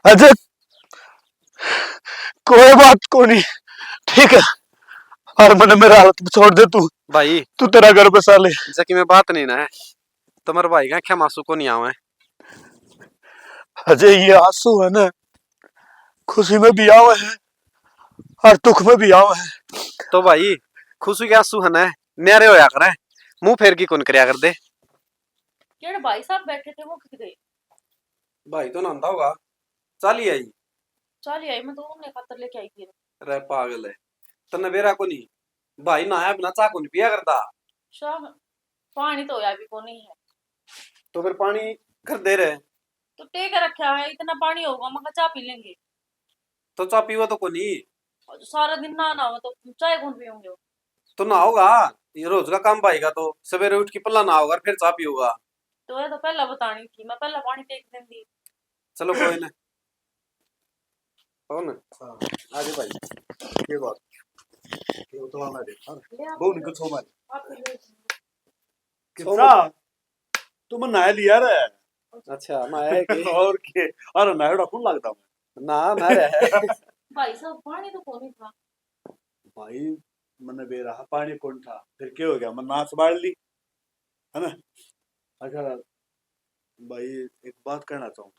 अजय कोई बात को नहीं, ठीक है। और मैंने मेरा हालत में छोड़ दे तू, भाई तू तेरा घर बसा ले। जकी में बात नहीं ना है, तुम्हारे भाई का क्या मासू को नहीं आवे। अजय ये आंसू है ना, खुशी में भी आवे है और दुख में भी आवे है। तो भाई खुशी के आंसू है ना न्यारे होया करे, मुंह फेर की कौन करया कर दे। केड़े भाई साहब बैठे थे वो कित गए? भाई तो नहाता होगा, चाली आई। चल आई, मैं तो उन्हें खातर लेके आई थी। रे पागल है, तन्ने बेरा को नहीं भाई नहाया बिना चाह को नहीं पिया करता। शाम पानी तो होया भी को नहीं है, तो फिर पानी कर दे रहे, तो टेक रखा है। इतना पानी होगा मगर चाय पी लेंगे। तो चाह पीवा तो को नहीं। और जो सारा दिन ना हो तो चाय कौन पियोगे? तो नहाओगा, ये रोज का काम भाई का, तो सवेरे उठ के पल्ला नहाओगा फिर चाह पियोगा। तो ये तो पहला बतानी थी, मैं पहला पानी टेक देंगी। चलो कोई ना, हो ना। आगे भाई ये बात ये तो हमारे ले आप बहुत निकल सो मारे आप पी लो। कितना तुम नहा लिया रे। अच्छा ना है कि और के अरे नहा कौन लगता मैं ना ना रहे। भाई साहब पानी तो को नहीं था। भाई मैंने बे रहा पानी कौन था, फिर क्या हो गया, मैं नाच बाढ़ ली है ना। अच्छा भाई एक बात कहना चाहूँ,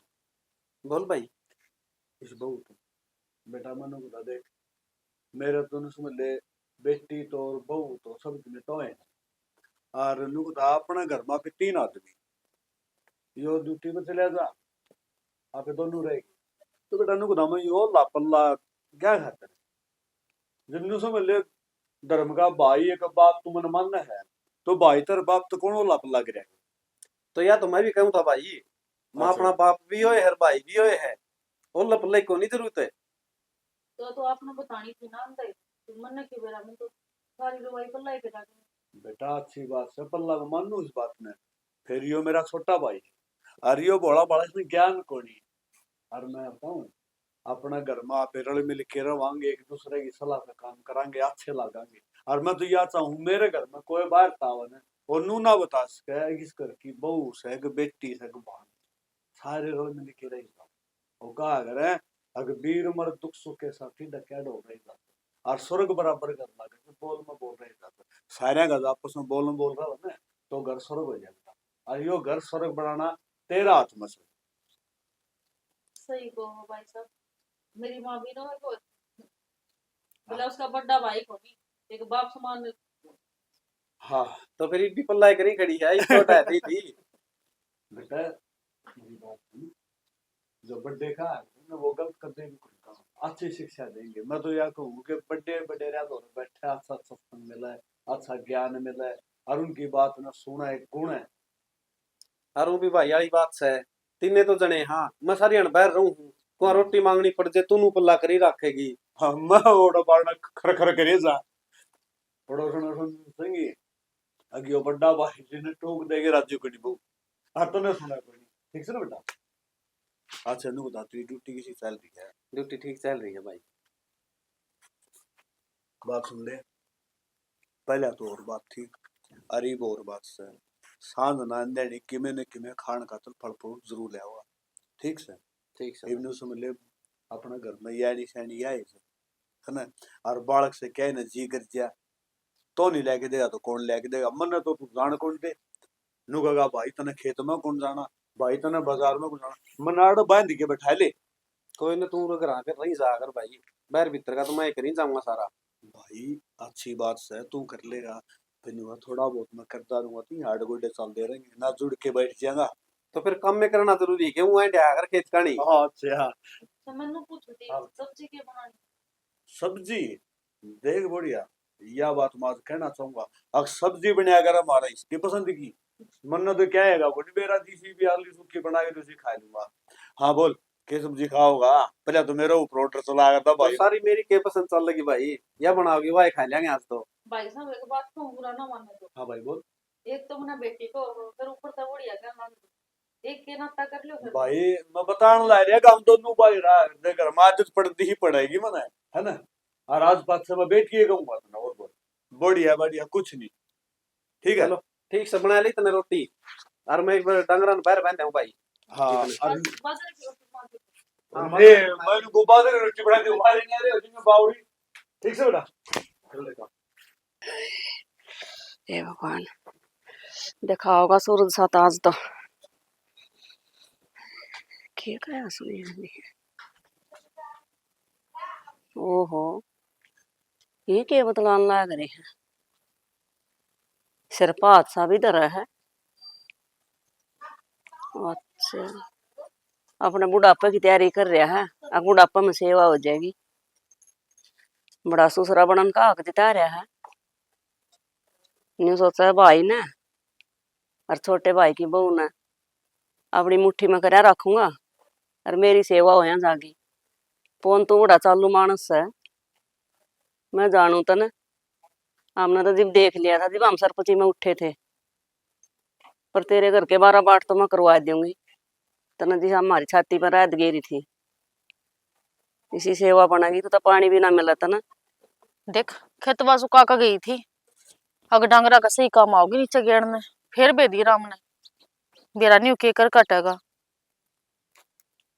बोल भाई। इस बहू तो बेटा मनु बता देख, मेरे दोनों समझ ले, बेटी तो और बहू तो सब में तो है। और नुक था अपने घर में पे 3 आदमी, यो ड्यूटी पे चले जा, आप दोनों रहेगी। तो बेटा नुक था मैं यो लापल्ला क्या खाते जिन्नू समझ ले, धर्म का भाई एक बाप तुमने मानना है, तो भाई तेरे बाप तो कौन वो लापल्ला गिरा। तो या तो मैं भी कहूँ था भाई, माँ अपना बाप भी होए हर भाई भी होए है, और लपल्ले को नहीं जरूरत है। तो आपने बतानी थी ना अंदर, तो मन की बेरा में तो सारी दवाई पल्ला ही कटा दी। बेटा अच्छी बात से पल्ला मान लू इस बात में, फिर यो मेरा छोटा भाई और यो बड़ा बड़ा इसमें ज्ञान को नहीं। और मैं बताऊं अपना घर में आप रल मिल के रवांगे, एक दूसरे की सलाह पे काम करांगे, अच्छे लगांगे। और मैं तो यह चाहूँ मेरे घर में कोई बाहर तावन है और नू ना बता सके इस घर की बहू से बेटी से भान, सारे रल मिल के रही और कहा करे अगर वीर मर दुख सुख के साथी डकैड हो रही जाते और स्वर्ग बराबर कर लगे बोल में बोल रहे जाते सारे घर आपस में बोल रहा है ना, तो घर स्वर्ग हो जाएगा। और यो घर स्वर्ग बनाना तेरा हाथ में से। सही कहो भाई साहब, मेरी माँ भी ना मेरे को बोला उसका बड़ा भाई को नहीं, एक बाप समान। हाँ तो फिर भी पल्ला करी खड़ी है, छोटा है दीदी। बेटा मेरी बात सुन, जो बर्थडे का है वो गलत कर देंगे, अच्छी शिक्षा देंगे। मैं तो यह कहूँ कि बर्थडे बर्थडे बैठे अच्छा सत्संग मिला है, अच्छा ज्ञान मिला है और उनकी बात ना सुना एक गुण है। और वो भी भाई वाली बात से तीने तो जने, हाँ मैं सारी अनबैर रहूं हूँ, को रोटी मांगनी पड़ जाए तू पल्ला करी रखेगी। हाँ मैं ओड़ा बाड़ना खर खर करे जा पड़ोसन सुन संगी अगियो बड़ा भाई जी ने टोक देगे राज्य को निभो। हाँ तो ने सुना कोई नहीं, ठीक से ना बेटा। अच्छा नु बता तू ड्यूटी किसी चल रही है? ड्यूटी ठीक चल रही है भाई। बात सुन ले, पहला तो और बात ठीक, अरीब और बात से सांझ ना अंधेरी किमे ने किमे खान का तो फल फ्रूट जरूर ले आवा, ठीक से। ठीक से इवनु समझ ले अपना घर में यानी शैनी आए है ना। और बालक से कह ना जी कर जा तो नहीं लेके देगा तो कौन लेके देगा, मन तो तू जान कौन दे। नुकगा भाई तने खेत में कौन जाना, भाई तने बाजार में कौन जाना, मनाड़ बांध के बैठा ले। कोई ना तू अगर आकर रही जा अगर भाई, बाहर भीतर का तो मैं कर ही जाऊंगा सारा। भाई अच्छी बात से तू कर लेगा, फिर थोड़ा बहुत मैं करता रहूंगा, तो हार्ड गोडे चल दे रहेंगे ना, जुड़ के बैठ जाएगा। तो फिर काम में करना जरूरी है क्यों है अगर खेत का नहीं। हाँ अच्छा तो मैंने पूछ थी हाँ। सब्जी के बनानी। सब्जी देख बढ़िया, यह बात मैं आज कहना चाहूंगा, अगर सब्जी बनाया अगर हमारा इसकी पसंद की मन तो क्या है वो मेरा जीसी भी आलू सूखी बना के तुझे खा लूंगा। हाँ बोल के सब्जी खाओगा, पहले तो मेरा ऊपर ऑर्डर चला करता तो भाई। सारी मेरी के पसंद चल लगी भाई, या बनाओगी वाह खा लेंगे आज तो। भाई साहब एक बात को बुरा ना मानने दो। हाँ भाई बोल। एक तो मैंने बेटी को फिर ऊपर से बढ़िया क्या मान दो, एक के नाता कर लो फिर। भाई मैं बताने ला रहा हम दोनों भाई रहा घर में आदत पड़ती ही पड़ेगी मने, है ना। और आज बात से मैं बैठ के कहूंगा ना, और बोल बढ़िया बढ़िया कुछ नहीं, ठीक है। चलो ठीक से बना ली तने रोटी, और मैं एक बार डंगरन बाहर बांध दूं भाई। हाँ बाजार की रोटी मान दो। अरे मैंने गोपा से रोटी बना दी उबाल नहीं आ रही उसमें बावड़ी ठीक से बेटा जल्दी कर हे भगवान, देखा होगा सूरज साथ आज तो क्या सुनी हमने। ओहो, ये क्या बतलान लग रहे हैं, सिर पर हाथ सा भी धरा है। अच्छा, अपने बुढ़ापे की तैयारी कर रहा है, अब बुढ़ापा में सेवा हो जाएगी। बड़ा सुसरा बनन का हक जिता रहा है। न्यू सोचा है भाई ने और छोटे भाई की बहू ने अपनी मुट्ठी में करा रखूंगा और मेरी सेवा हो जागी। फोन तो बड़ा चालू मानस है, मैं जानू तो न। हमने तो जब देख लिया था जब हम सरपंची में उठे थे, पर तेरे घर के 12 बाट तो मैं करवा दूंगी। तने जी हमारी छाती पर रात गेरी थी, इसी सेवा बनागी तो पानी भी ना मिला था ना। देख खेतवा सुखा का गई थी, अग डांगरा का सही काम आओगी नीचे गेड़ में। फिर बेदी राम ने बेरा न्यू के कर कटेगा,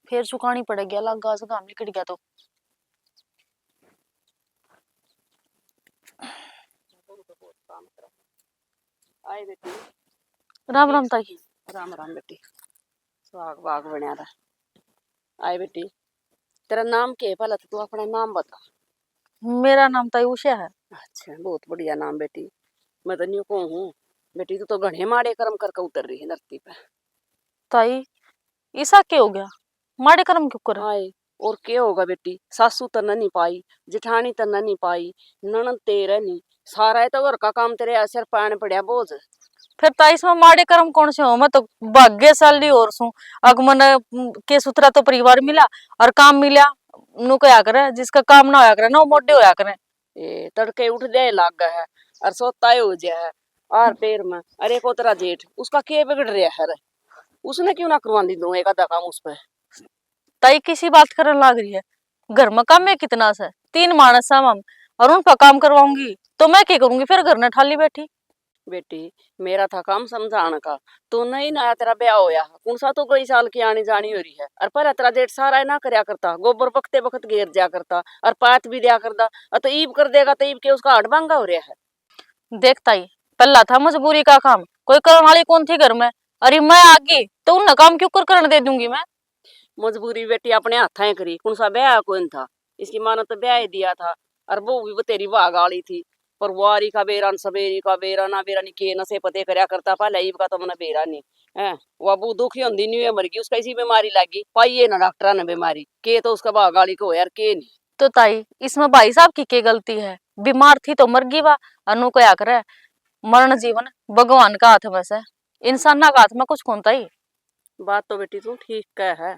फिर सुखानी पड़ेगी। अलग गाज घाम निकल गया तो आए बेटी, राम राम ताई। राम राम बेटी, सुहाग बाग बना रहा। आए बेटी, तेरा नाम क्या है पहले तो तू अपना नाम बता। मेरा नाम ताई उषा है। अच्छा, बहुत बढ़िया नाम बेटी। मैं तो न्यू कहूँ बेटी, तू तो घने माड़े कर्म करके उतर रही है धरती पे। ताई ऐसा क्या हो गया, माड़े कर्म क्यों करे? आए और क्या होगा बेटी, सासू तो नहीं पाई, जिठानी तो नहीं पाई, ननद तेरे नहीं, सारा है तो घर का काम तेरे असर पान पड़ा बोझ। फिर ताई इसमें माड़े कर्म कौन से हो? मैं तो भाग्यशाली और सू। अगमन के सुथरा तो परिवार मिला और काम मिला। नु क्या करे, जिसका काम ना होया करे ना वो मोटे होया करे। ये तड़के उठ दे लाग गया है और सोता हो जाए है आर पैर में। अरे को तेरा जेठ उसका क्या बिगड़ रहा है रे? उसने क्यों ना करवा दी दो एक आधा काम उस पे। ताई किसी बात करने लाग रही है, घर में काम में कितना से 3 मानस हम और उन पर काम करवाऊंगी तो मैं क्या करूंगी? फिर घर ने ठाली बैठी। बेटी मेरा था काम समझाने का, तो नहीं ना तेरा ब्याह होया कौन सा तो कई साल की आनी जानी हो रही है। और पर तेरा जेठ सारा ना करया करता, गोबर पकते वक्त घेर जा करता और पात भी दिया करता। तो ईब कर देगा तो ईब के उसका हाथ भांगा हो रहा है। देख ताई, पहला था मजबूरी का काम, कोई करने वाली कौन थी घर में? अरे मैं आ गई तो उन काम क्यों कर करने दे दूंगी मैं? मजबूरी बेटी अपने हाथा करी, कौन सा ब्याह कौन था। इसकी माँ ने तो ब्याह ही दिया था और वो भी तेरी वाह गाली थी। पर वारी का बेरा सवेरी का बेरा ना बेरा नहीं के नशे पते करया करता पहले ईब का तो मैंने बेरा नहीं है। वो अबू दुखी होंदी नहीं है, मर गई उसका इसी बीमारी लगी पाइए ना डॉक्टर ने बीमारी के तो उसका वाह गाली को यार के नहीं। तो ताई इसमें भाई साहब की क्या गलती है? बीमार थी तो मर गई, वा अनु क्या करे? मरण जीवन भगवान का हाथ में से, इंसान ना का हाथ में कुछ कौन ताई। बात तो बेटी तू ठीक कह है,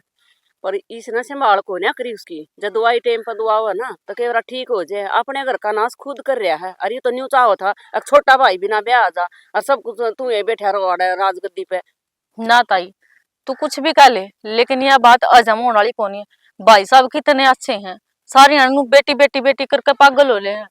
पर इसने संभाल को ना करी उसकी। जब दवाई टाइम पर दुआ हुआ ना तो केवरा ठीक हो जाए। अपने घर का नाश खुद कर रहा है। अरे तो न्यू चाहो था एक छोटा भाई बिना ब्याह जा और सब कुछ तू ये बैठा रहो राजगद्दी पे। ना ताई तू कुछ भी कह ले, लेकिन यह बात हजम होने वाली कौन है। भाई साहब कितने अच्छे हैं, सारी अनु बेटी बेटी बेटी करके पागल हो ले हैं।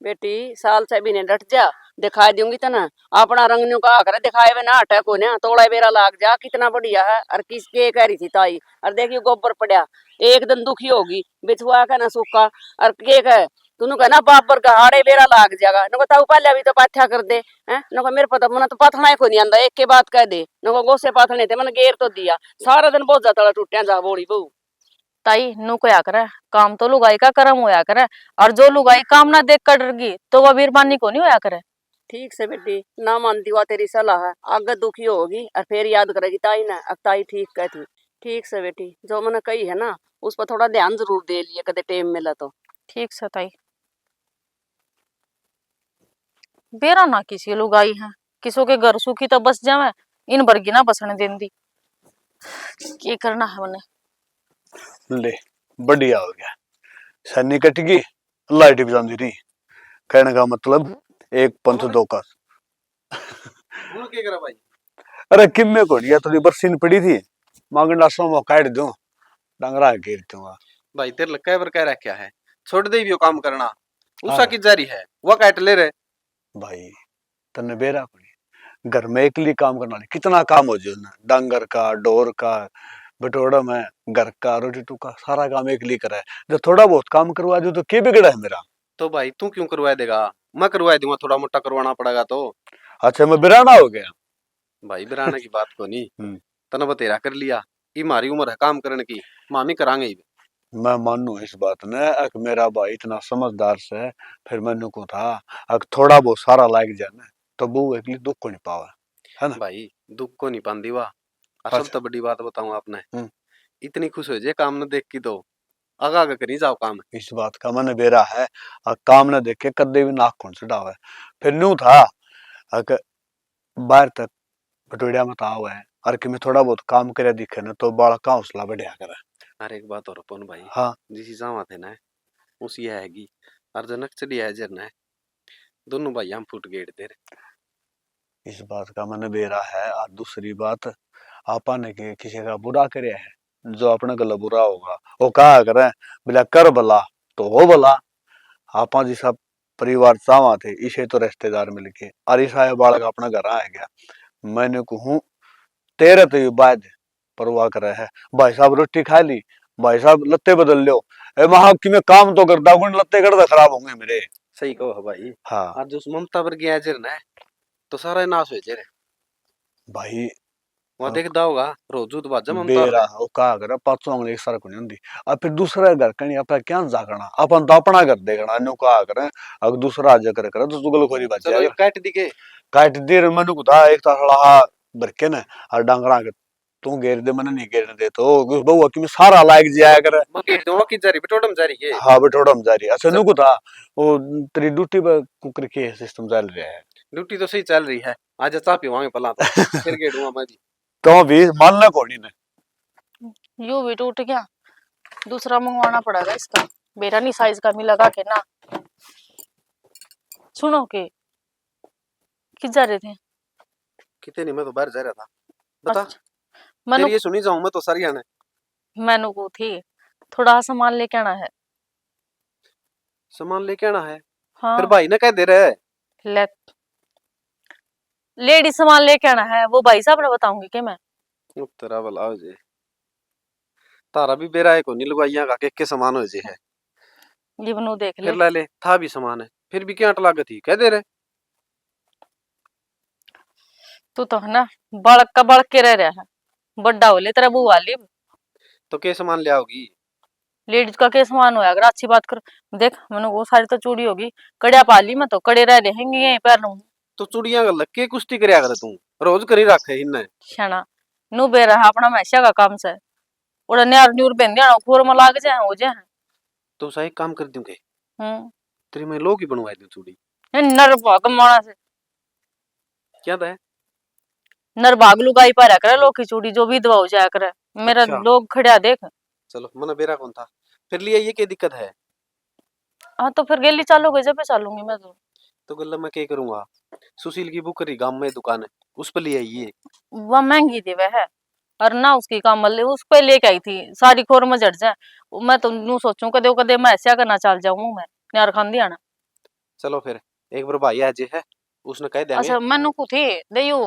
बेटी साल से भी ने डट जा, दिखाई दूंगी तना अपना रंग न्यू का करे दिखाए वे ना अटैक हो ना तोड़ा बेरा लाग जा कितना बढ़िया है। और किस के कह रही थी ताई, और देखियो गोबर पड़ा एक दिन दुखी होगी बिछुआ का ना सूखा। और के कह तूने कहना बाबर का हाड़े बेरा लाग जाएगा नको ताऊ पहले अभी तो पाथ्या कर दे हैं नको मेरे पता मना तो पाथना को नहीं आंदा एक के बात कह दे नको गोसे पाथने थे मैंने गेर तो दिया सारा दिन बहुत ज्यादा टूटिया जा बोली बहू। ताई नु क्या करे, काम तो लुगाई का कर्म होया करे, और जो लुगाई काम ना देख कर डर गई तो वह वीरबानी को नहीं होया करे। ठीक से बेटी ना मानती हुआ तेरी सलाह है, आगे दुखी होगी और फिर याद करेगी ताई ना अब ताई ठीक कहती। ठीक से बेटी जो मैंने कही है ना उस पर थोड़ा ध्यान जरूर दे लिया कदे टाइम मिला तो। ठीक से ताई, बेरा ना किसी लुगाई है, किसी के घर सुखी तो बस जावे, इन बरगी ना बसने देंदी। ये करना है मैंने। ले बढ़िया हो गया, सन्नी कट गई लाइट भी जाती रही। कहने का मतलब एक पंथ दो का। उन्होंने क्या करा भाई? अरे किम में को गया थोड़ी बरसीन पड़ी थी मांगना सो मैं काट दूं डंगरा घेर दूंगा। भाई तेरे लक्का पर कह रहा क्या है, छोड़ दे भी वो काम करना, उषा हाँ। की जारी है वह काट ले रहे। भाई तन्ने बेरा को घर में अकेली काम करने वाली कितना काम हो जाए ना, डांगर का डोर का बटोड़ा मैं घर का रोटी टुका सारा काम एक लिए करा है। जब थोड़ा बहुत काम करवा दूं तो क्या बिगड़ा है मेरा? तो भाई तू क्यों करवा देगा? मैं करवा दूंगा, थोड़ा मोटा करवाना पड़ेगा तो। अच्छा मैं बिराना हो गया? भाई बिराने की बात को नहीं, हम्म। तना बतेरा कर लिया। ये हमारी उम्र है काम करने की, मामी करांगे ही। मैं मानू इस बात ने, अक मेरा भाई इतना समझदार से है, फिर मैंने को था अक थोड़ा बहुत सारा लाग जाना तो वो एक लिए दुख को नहीं पावा, है ना? भाई दुख को नहीं पांदी वाह। और सब अच्छा। तो बड़ी बात बताऊं आपने, हम्म। इतनी खुश हो जाए काम न देख की तो आगा आगा करी जाओ काम। इस बात का मन बेरा है, काम न देखे कदे भी नाक कौन चढ़ावे। फिर न्यू था अक बाहर तक बटोड़िया मत आओ है, और कि मैं थोड़ा बहुत काम करे दिखे ना तो बाला का हौसला बढ़िया करे। अरे एक बात और अपन भाई, हाँ। जिस हिसाब थे ना उसी आएगी। और जनक चढ़ी है जरना है, दोनों भाई हम फुट गेट दे रहे। इस बात का मन बेरा है। और दूसरी बात, आपा ने किसी का बुरा करे है, जो अपने गला बुरा होगा वो कहा करे बोला कर भला तो हो भला। आपा जी सब परिवार चावा थे इसे तो रिश्तेदार मिलके और ईसा बालक अपना घर आ गया। मैंने कहूँ तेरे तो ये बाद परवाह करे है, भाई साहब रोटी खा ली, भाई साहब लत्ते बदल लो, ए महा कि मैं काम तो करता हूँ लत्ते करता खराब होंगे मेरे। सही कहो है भाई। हाँ आज जो उस ममता पर गया जरना है तो सारा नाश हो जाए। भाई। वहां देखता होगा रोजू तो बाजा ममता बेरा है। वो कहा करे पांचों अंगली एक सार को नहीं होंदी। अब फिर दूसरा घर कहीं अपना क्या जागना, अपन तो अपना घर देखना न्यू कहा करे। अगर दूसरा आज करे करे तो चुगलखोरी बच चलो जाएगा। एक काट दी के। काट देर मनु को था एक ताला हा भरके ने और डांगरा के तू घेर दे मन नहीं घेरने दे तो बहु कि मैं सारा लायक जाया करे। मैं गेट दूंगा की जारी बटोडम जारी के। हाँ बटोड़म जारी। अच्छा नु को था वो तेरी ड्यूटी पर कुकर के सिस्टम चल रहा है। ड्यूटी तो सही चल रही है, आज चाह पीवांगे पहला तो फिर गेट दूंगा मैं जी। तो भी मानना कोनी ने। यू भी टूट गया, दूसरा मंगवाना पड़ेगा इसका। मेरा नहीं साइज का मी लगा के ना। सुनो के किस जा रहे थे? कितने नहीं, मैं तो बाहर जा रहा था। बता। अच्छा, मैनू तेरी ये सुनी जाऊं मैं तो सारी आने। मैनू को थी थोड़ा सामान लेके आना है। सामान लेके आना है? हाँ फिर भाई ने कह दे रहे। ले लेडीज सामान लेके आना है, वो भाई साहब ने बताऊंगी कि मैं। तेरा भला हो जे, तारा भी बेरा है को नहीं लगवाइया का के सामान हो जे है। ये बनू देख ले। फिर ले ले, था भी सामान है फिर भी क्या अट लागत थी कह दे रहे। तू तो है ना बड़क का बड़क के रह रहा है, बड्डा हो ले तेरा बू वाली। तो के सामान ले आओगी? लेडीज का क्या सामान होया अगर अच्छी बात कर। देख मैंने वो सारी तो चूड़ी होगी, कड़िया पा ली मैं तो, कड़े रह रहेंगे यहीं पैर लूं। तो चूड़ियां का लग के कुश्ती करया कर तू, रोज करी रखे इन्ने। क्षणा नु बे रहा अपना मैशा का काम से ओड़ा न्यार न्यूर बेन दिया खोर में लाग जाए हो जाए। तो सही काम कर दूंगे, हम्म तेरी मैं लोग ही बनवाई दूं चूड़ी। ये नर भाग माना से क्या था? नर भाग लुगाई पर करे लोग की चूड़ी जो विधवा हो जाया करे। मेरा अच्छा। लोग खड़िया देख। चलो मना बेरा कौन था, फिर लिया ये क्या दिक्कत है? हाँ तो फिर गेली चालूगे जब पे चालूंगी मैं तो गल्ला मैं क्या करूंगा, सुशील की बुक करी गांव में दुकान है उस पर ले आइए। वह महंगी थी वह, और ना उसकी कामल ले उस पे लेके आई थी सारी खोर में जड़ जाए। मैं तो यूं सोचूं कदे कदे मैं ऐसा करना चल जाऊं मैं न्यार खान दिया ना। चलो फिर एक बार भाई आज है उसने कह देंगे। अच्छा मैनू को थी दयू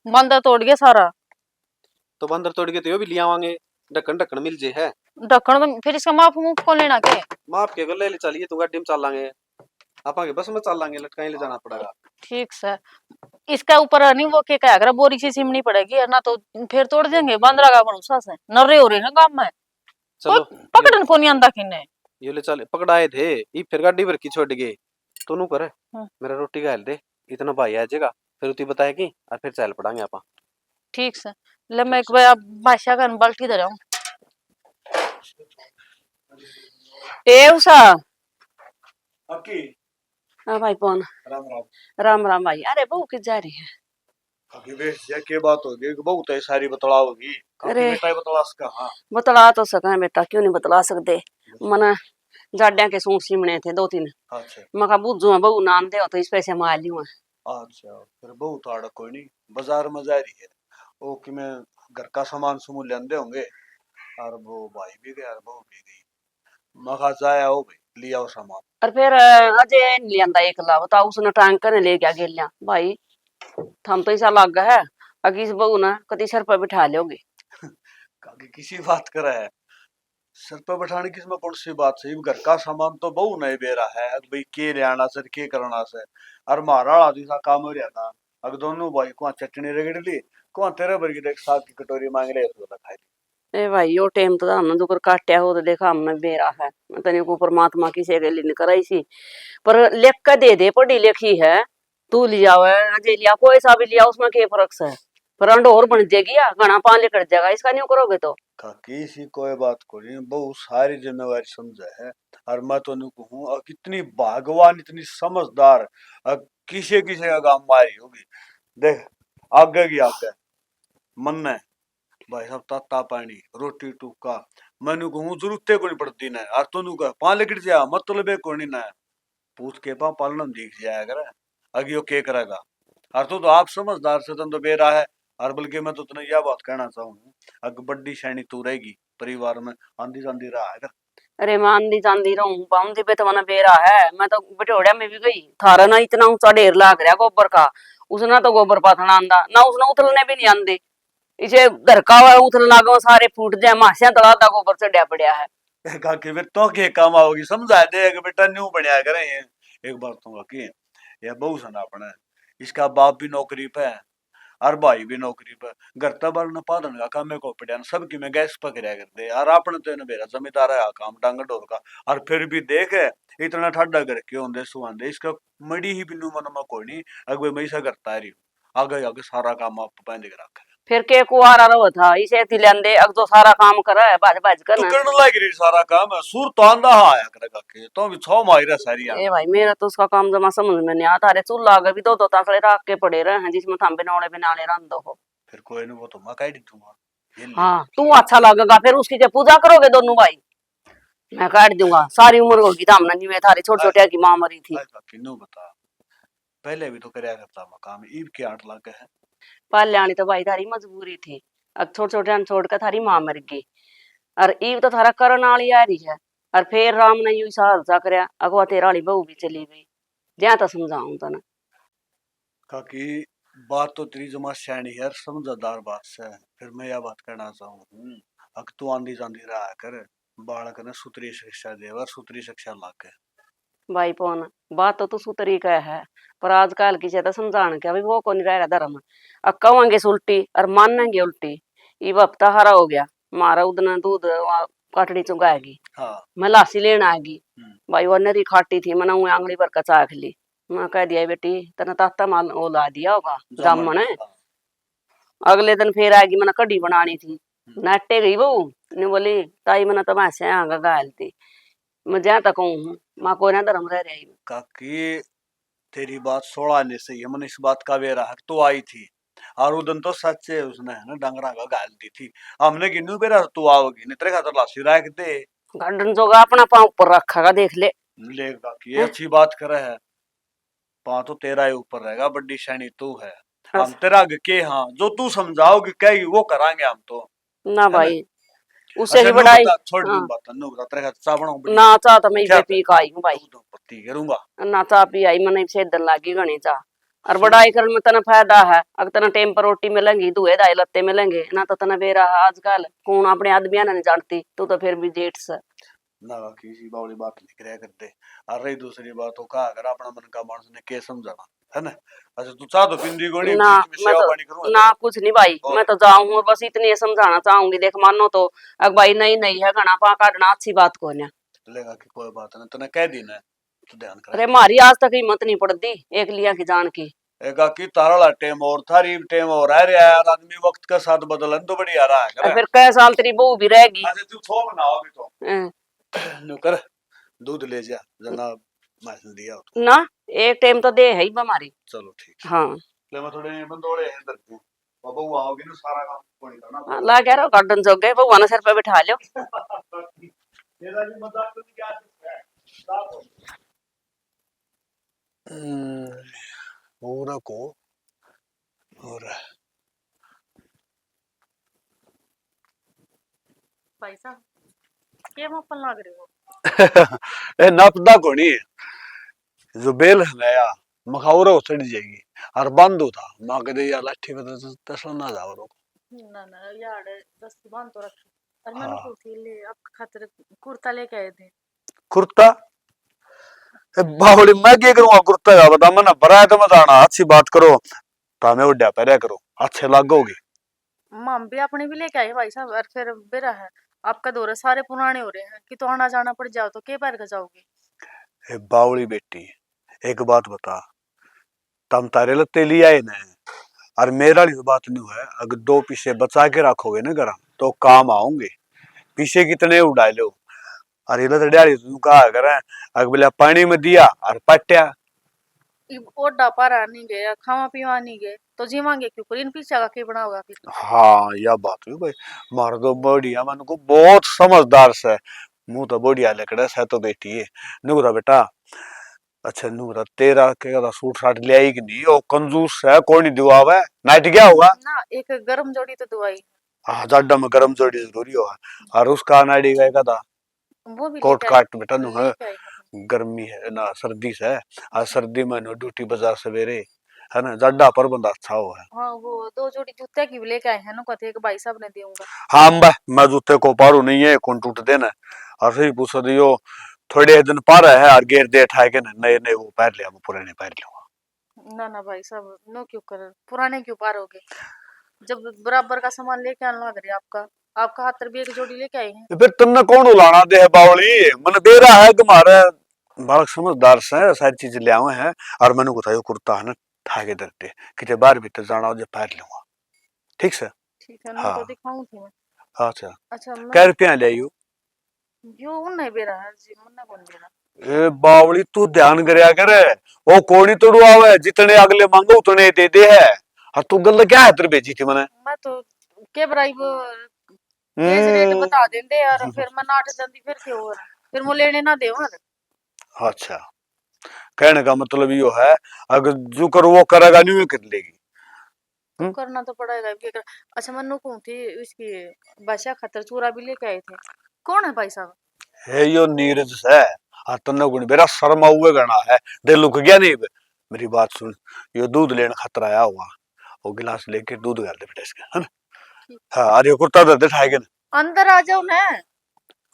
बंदा तोड़ गया सारा। तो बंदर तोड़ के तो यो भी ले आवांगे, ढक्कन ढक्कन मिल जे है। ढक्कन तो फिर इसका माफ मुफ को लेना के। माप के गले ले चलिए तू गाड़ी में चल लांगे, आपांगे बस में चल लांगे, लटकाई ले जाना पड़ेगा। ठीक से इसका ऊपर नहीं वो क्या कहा बोरी सी सिमनी पड़ेगी ना तो फिर तोड़ देंगे बंदरा का भरोसा से नर्रे हो रहे हैं काम में। चलो पकड़न को नहीं आंदा किन्ने। ये ले चल पकड़ाए थे ये फिर गाड़ी भर की छोड़ गए। तो नू करे हाँ। मेरा रोटी गाल दे, इतना भाई आ जाएगा फिर उती बताएगी और फिर चल पड़ांगे आपा। ठीक से ले मैं एक बार बादशाह का बाल्टी दे रहा हूँ। ए उषा। अकी हाँ भाई कौन? राम राम। राम राम भाई। अरे बहू किस जा रही है? अकी बेस ये के बात होगी कि बहुत है सारी बतला होगी। अरे। बेटा ही बतला सका। हाँ बतला तो सका बेटा, क्यों नहीं बतला सकते। मना जाड्या के सूट सिमने थे 2-3। अच्छा मका बुझू बहू नाम दे तो इस पैसे मार लियो। अच्छा। फिर बहुत आड़ा कोई नहीं, बाजार में जा रही है वो कि मैं घर का सामान समूह लेंदे होंगे और वो भाई भी गया और बहू भी गई। मखा जाया हो भाई लिया वो सामान। और फिर अजय नहीं लियांदा एकला बता, उसने टांग कर ले गया गेलिया भाई। थम तो ऐसा लग है अगी बहू ना कति सर पर बिठा लोगे। काकी किसी बात करे है सर पे बैठाने की इसमें कौन सी बात सही घर का सामान तो बहु नहीं बेरा है अब भाई के लेना सर के करना से और मारा आदमी काम हो रहा था अगर दोनों भाई को चटनी रगड़ ली को तेरे भर की एक साग की कटोरी मांग रहे तो खाई ए भाई यो टाइम तो हमने दुकर काट्या हो तो देखा हमने बेरा है मैं तने को परमात्मा की से लिए कराई सी पर लिख के दे पढ़ी लिखी है तू लिया है अजय लिया कोई सा भी लिया उसमें क्या फर्क है फ्रंट और बन जाएगी या घना पान लेकर जाएगा इसका नहीं करोगे तो काकी सी कोई बात को नहीं बहुत सारी जिम्मेवारी समझे है और मैं तो नहीं कहूँ और कितनी भगवान इतनी समझदार किसे किसे का काम मारी होगी देख आगे की आगे मन ने भाई साहब ताता पानी रोटी टूका मैंने कहूँ जरूरत को नहीं पड़ती ना और तू कह पान लेकर जा मतलब है को नहीं ना पूछ के पा पालन दिख जाया करे अगे के करेगा और तो आप समझदार से तो बेरा है और बल्कि मैं तो तुम्हें यह बात कहना चाहूँ अग बड्डी शैनी तू रहेगी परिवार में आंधी जांधी रहा है अरे मैं आंधी जांधी रहूं पाऊंदी पे तो मना बेरा है मैं तो बटोड़िया में भी गई थारा ना इतना ऊंचा ढेर लाग रहा गोबर का उसने तो गोबर पाथना आंदा ना उसने उतरने भी नहीं आंदे इसे घर का उतरने लागो सारे फूट जाए मासिया तला दा गोबर से डे पड़िया है काकी फिर तो के काम आओगी समझा दे कि बेटा न्यू बढ़िया करे एक बार तो काकी ये बहु सना अपने इसका बाप भी नौकरी पे है और भाई भी नौकरी पे घर तबार न पालन का काम को पड़िया सबकी में गैस पकड़िया करते और आपने तो इन्हें मेरा जमींदार है काम डांग डोर का और फिर भी देख इतना ठाडा कर क्यों होंगे सुहांदे इसका मड़ी ही बिन्नू मन में कोई नहीं अगवे मैं ऐसा करता रही आगे आगे सारा काम आप पहले के रखा फिर के कुआरा रहो था इसे तिलंदे अग तो सारा काम करे बाज बाज कर तो करने लायक रही सारा काम है सुर तो आंदा आया करेगा के तो भी 6 मायरा सारी ए भाई मेरा तो उसका काम जमा समझ में नहीं आता अरे चूल्हा भी दो ताकड़े रख के पड़े रहे हैं जिसमें थांबे नौड़े बिनाले रन दो हो फिर कोई नहीं वो तो मैं कह दूंगा हाँ तू अच्छा लगेगा फिर उसकी क्या पूजा करोगे दोनों भाई मैं काट दूंगा सारी उम्र होगी तो हमने नहीं थारी छोटे छोटे की माँ मरी थी किन्नू बता पहले भी तो करया करता मकाम ईब के 8 लाख है पाल्याणी तो भाई थारी मजबूरी थी अब छोटे छोटे छोड़ कर थारी माँ मर गई और ईब तो थारा करन वाली आ रही है और फिर राम ने यू सहारसा करया अगवा तेरा वाली बहू भी चली गई ज्या तो समझाऊं तो ना काकी बात तो तेरी जमा सैनी है समझदार बात से फिर मैं यह बात कहना चाहूँ अग तू आंधी जांधी रहा कर बालक ने सूत्री शिक्षा दे और सूत्री शिक्षा लाके भाई पौन बात तो तू सुतरी का है पर आजकल की तो समझाने के अभी वो को नहीं रह रहा धर्म अब कहेंगे उल्टी और मानेंगे उल्टी ये हफ्ता हरा हो गया मारा उदना दूध काटड़ी चुगाएगी हाँ मैं लासी लेना आएगी भाई वो नरी खाटी थी मैंने वो आंगली भर का चाख ली मैं कह दिया बेटी तेना ताता माल वो ला दिया होगा जामन है अगले दिन फिर आएगी मैंने कढ़ी बनानी थी नाटे गई वो ने बोली ताई मैंने तो वैसे आगा गाल थी मैं जहाँ तक हूँ माँ को ना धर्म रह रही काकी तेरी बात 16 ने सही है मन इस बात का बेरा हक तो आई थी और उदन तो सच है उसने है ना डंगरा का गाल दी थी हमने किन्नू बेरा तू आओगी नहीं तेरे खातर लासी रख दे गार्डन जोगा अपना पाँव ऊपर रखा का देख ले काकी अच्छी बात करे है पाँव तो तेरा ही ऊपर रहेगा बड्डी शैनी तू है हम तेरा आगे के हाँ जो तू समझाओगी कहेगी वो करांगे हम तो ना भाई उससे ही अच्छा, बड़ाई छोड़ हाँ। दूं बात नु बता तेरे खातर चाह बनाऊं ना चाह तो मैं इसे पी का आई हूँ भाई पत्ती करूंगा ना चाह पी आई मैंने इसे दल लागी घनी चाह और बड़ाई कर में तना फायदा है अगर तना टाइम पर रोटी मिलेंगी दुए दाई लत्ते मिलेंगे ना तो तना बेरा आजकल कौन अपने आदमी नहीं जानती तू तो फिर भी जेठ से ना किसी बावली बात लिख रहा करते और रही दूसरी बात हो कहा अगर अपना मन का मानस ने के समझाना है ना अच्छा तू चाह तो पिंडी गोड़ी ना मैं तो ना कुछ नहीं भाई मैं तो जाऊं और बस इतनी समझाना चाहूंगी देख मानो तो अगर भाई नहीं नहीं है घना पा काटना अच्छी बात को ना लेगा कि कोई बात नहीं तने कह दी ना तो ध्यान कर अरे मारी आज तक हिम्मत नहीं पड़ती एक लिया की जान की एका की तारा टेम और थारी टेम और रह रहा है आदमी वक्त के साथ बदलन तो बढ़िया रहा है फिर कई साल तेरी बहू भी रहेगी अच्छा तू छो बनाओ भी तो नुकर दूध ले जा जनाब मैं दिया तो ना एक टाइम तो दे है ही हमारी चलो ठीक हाँ ले मैं थोड़े बंदोड़े हैं इधर को बाबा वो आओगे ना सारा काम कोई करना ला कह रहा गार्डन जोग गए भगवान सर पे बिठा लो तेरा भी मजाक तो क्या है साफ पूरा को और भाई साहब क्या मापन लग रहे हो ए नपदा को नहीं जो बेल नया मखाउरा चढ़ जाएगी और बंद होता माँ कहते यार लाठी बता तसला ना जाओ ना ना यार 10 बांध तो रखी। और मैंने हाँ पूछी ले आपके खातिर कुर्ता लेके आए थे। कुर्ता बावड़ी मैं क्या करूंगा कुर्ता का बता मैंने भरा तो मत आना अच्छी बात करो तो मैं उड्या पहले करो अच्छे लागोगे। मम भी अपने भी लेके आए भाई साहब। और फिर बेरा है आपका दौरे सारे पुराने हो रहे हैं कि तो आना जाना पड़ जाओ तो के पैर का जाओगे। ए बावड़ी बेटी एक बात बता तम तारे लत्ते लिए आए ने और मेरा वाली बात नहीं है अगर दो पीछे बचा के रखोगे ना घर तो काम आऊंगे पीछे कितने उड़ा लो और ये तो डाली तू कहा करें अगर बोला पानी में दिया और पट्या। ओडा पारा नहीं गए खावा पीवा नहीं गए तो जीवांगे क्यों पर इन पीछे का के बनाओगा फिर। हाँ यह बात है भाई मार दो बढ़िया मन को बहुत समझदार से मुंह तो बढ़िया लकड़ा से तो बेटी है नुरा बेटा अच्छा नुरा तेरा के सूट साट ले आई कि नहीं ओ कंजूस है कौन नहीं दुआवा नाइट क्या होगा। ना एक गर्म जोड़ी तो दुआई हाँ जाडा में गर्म जोड़ी जरूरी होगा और उसका नाइडी का था वो भी कोट लेके आए। काट बेटा नु है लेके आए हैं। गर्मी है ना सर्दी से है आज सर्दी में नो ड्यूटी बाजार सवेरे है ना जाडा पर बंदा अच्छा हो है। हाँ वो 2 जोड़ी जूते की भी लेके आए हैं ना कहते एक भाई साहब ने दूंगा। हाँ अम्बा मैं जूते को पारू नहीं है कौन टूट देना और सही पूछो दियो थोड़े दिन पार है और गेर दे ठा के नए नए वो पैर लिया वो पुराने पैर लूंगा। ना ना भाई साहब नो क्यों कर पुराने क्यों पारोगे जब बराबर का सामान लेके आने लग रही है आपका। आपका हाथ भी एक जोड़ी लेके आए हैं। फिर तुमने कौन उलाना दे है बावली मन बेरा है तुम्हारे बालक समझदार से सारी चीज ले आवे हैं और मैंने बताया कुर्ता है ना ठाके दरते कि बाहर भीतर जाना हो जो पैर लूंगा ठीक से। ठीक है नो हाँ तो दिखाऊं थी मैं। अच्छा अच्छा कै मैं रुपया ले आयु यो उन्हें बेरा है जी मुन्ना कौन बेरा। ए बावली तू ध्यान करया करे वो कोनी तोड़ू आवे जितने अगले मांगो उतने दे दे है और तू गल क्या है तेरे भेजी थी मैंने। मैं तो के बराई वो तेज रेट बता देंदे यार फिर मैं नाट जाती फिर क्यों हो रहा फिर वो लेने ना दे और। अच्छा कहने का मतलब यो है अगर जो करो वो करेगा नहीं कर लेगी। तो करना तो पड़ेगा अब क्या कर। अच्छा मन्नू कौन थी इसकी बादशाह खतर चूरा भी लेके आए थे। कौन है भाई साहब। है यो नीरज से और तन्ने गुण मेरा शर्मा हुए गणा है दे लुक गया नहीं बे। मेरी बात सुन यो दूध लेने खतरा आया हुआ वो गिलास लेके दूध डाल दे बेटा इसका है ना। हाँ अरे कुर्ता दे दे ठाएगे ना अंदर आ जाओ ना।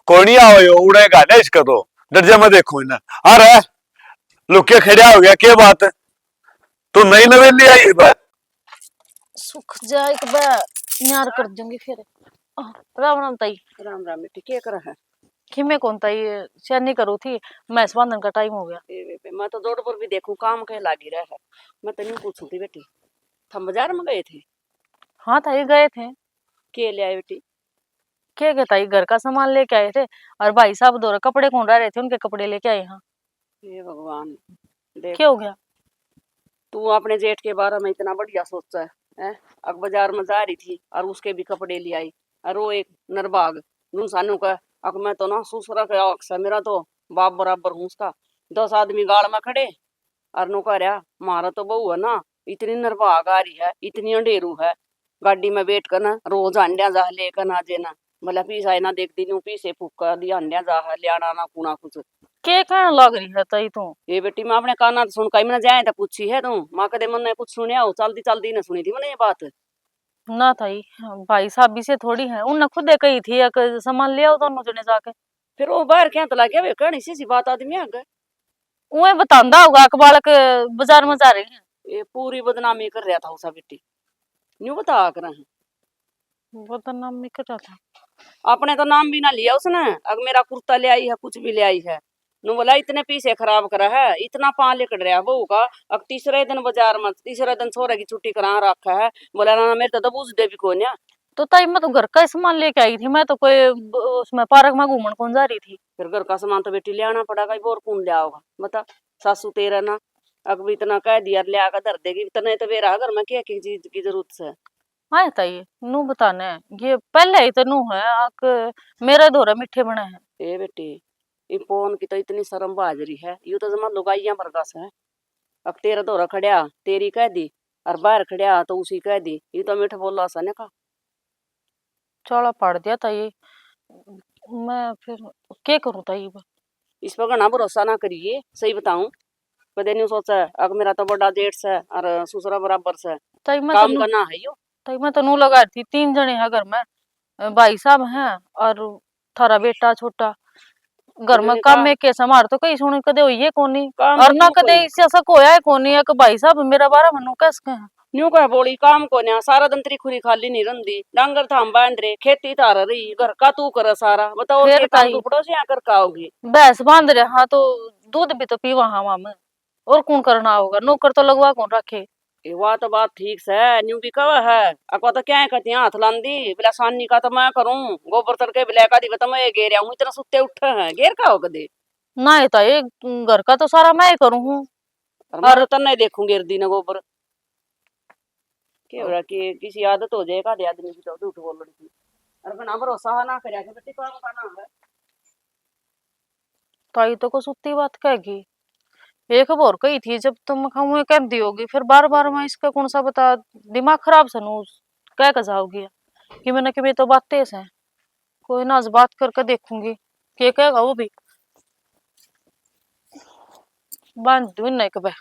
कोई आओ यो उड़ेगा ना इसका तो दर्जा में देखो ना आ रहा है लुके खड़ा हो गया क्या बात है तू नई नवेली आई बे। सुख जाए एक बार न्यार कर दूंगी फिर। राम राम ताई। राम राम बेटी क्या कर है। खिमे कौन ताई शेयर नहीं करू थी मैस बांधन का टाइम हो गया। मैं तो जोधपुर भी देखूं काम कहीं लागी रहा है। मैं तो नहीं पूछू थी बेटी थम बाजार में गए थे हाँ ताई गए थे। के ले आए बेटी। क्या ताई घर का सामान लेके आए थे। और भाई साहब दो कपड़े कौन रहे थे उनके कपड़े लेके आए। हाँ हे भगवान देख क्या हो गया। तू अपने जेठ के बारे में इतना बढ़िया सोचता है अब बाजार में जा रही थी और उसके भी कपड़े ले आई और वो एक नरबाग नू सानू का अब मैं तो ना ससुरा का अक्स है मेरा तो बाप बराबर हूँ उसका 10 आदमी गाड़ में खड़े और नु कह रहा मारा तो बहू है ना इतनी नरभाग आ रही है इतनी अंधेरू है गाड़ी में बैठ कर ना रोज अंडिया जा लेकर ना जेना भला पीसा ना देख दी पीसे फूका दिया अंडिया जा है लियाना ना कुना कुछ। के कहने लग रही है ताई तू। ये बेटी मैं अपने काना तो सुन कहीं मैंने जाए तो पूछी है तू माँ कदे मन कुछ सुनिया हो चलती चलती ने सुनी थी मैंने ये बात। ना ताई भाई साहब भी से थोड़ी है उनने खुदे कही थी एक सामान ले आओ दोनों जने जाके। फिर वो बाहर क्या तो लगे वे कहनी सी बात आदमी आ गए उहे बतांदा होगा कि बालक बाजार में जा रही है। ये पूरी बदनामी कर रहा था उसा बेटी न्यू बता कर वो तो नाम में कर रहा था। अपने तो नाम भी ना लिया उसने अगर मेरा कुर्ता ले आई है कुछ भी ले आई है नु बोला इतने पीसे खराब करा है इतना पा लेकर रहा बहू का अब तीसरे दिन बाजार में तीसरे दिन छोरे की छुट्टी करा रखा है बोला ना मेरे तो दबूज दे भी कौन है। तो ताई मैं तो घर का ही सामान लेके आई थी मैं तो कोई उसमें पार्क में घूमने कौन जा रही थी। फिर घर का सामान तो बेटी ले आना पड़ेगा और कौन ले आओगा बता सासू तेरा ना अगर इतना कह दिया ले आकर धर देगी इतने तो बेरा घर में क्या चीज की जरूरत है। हाँ ताई नू बताने ये पहले ही तो नू है आक मेरा दोरा मिठे बने हैं। ए बेटी ये फोन की तो इतनी शर्म बाजरी है यू तो जमा लुगाइया बरगस है अब तेरा दोरा खड़िया तेरी कह दी और बाहर खड़िया तो उसी कह दी ये तो मीठा बोला सा ने का चौड़ा पाड़ दिया ताई मैं फिर क्या करूँ ताई। इस पर घना भरोसा ना करिए सही बताऊं कदे नहीं सोचा अगर मेरा तो बड़ा जेठ से और ससुरा बराबर से ताई मैं काम तो करना है यो तो मैं तो नू लगा रही थी 3 जने हैं घर में, भाई साहब हैं और थारा बेटा छोटा। घर में मेरे काम काम में कैसा मार तो कहीं सुन कदे हुई है कोनी, काम और तो ना न्यू कदे कोई इससे ऐसा कोया है कोनी है कि भाई साहब मेरा बारा मनु कैसे है। न्यू का बोली काम को ना सारा दिन तेरी खुरी खाली नहीं रंदी, डांगर थाम बांध रे, खेती तार रही, घर का तू कर सारा, बताओ और फिर के काम तू ताई पड़ोसी आकर खाओगी। भैंस बांध रहे हाँ तो दूध भी तो पीवा हाँ मामा, और कौन करना होगा, नौकर तो लगवा कौन रखे। ये तो बात ठीक से न्यू भी कवा है, अको तो क्या कहती हाथ लांदी बिला सानी का तो मैं करूं, गोबर तड़के बिला का दी तो मैं गेर आऊं, इतना सुत्ते उठे हैं गेर का हो कदे। ना ये ताई घर का तो सारा मैं ही करूँ हूँ। और मैं तो तन्ने देखूं गेर दी ना गोबर के हो रहा कि किसी आदत हो जाए का आदमी की तो झूठ बोल रही। और बिना भरोसा ना करया के बेटी काम का ना है। ताई तो को सुत्ती बात कहेगी, एक बार कही थी जब तुम खाऊं कहती होगी, फिर बार बार मैं इसका कौन सा बता, दिमाग खराब सनू क्या कजाओगी कि मैंने कि तो बात तेज है। कोई ना आज बात करके देखूंगी क्या कहेगा वो भी, बांध दूं नहीं कब।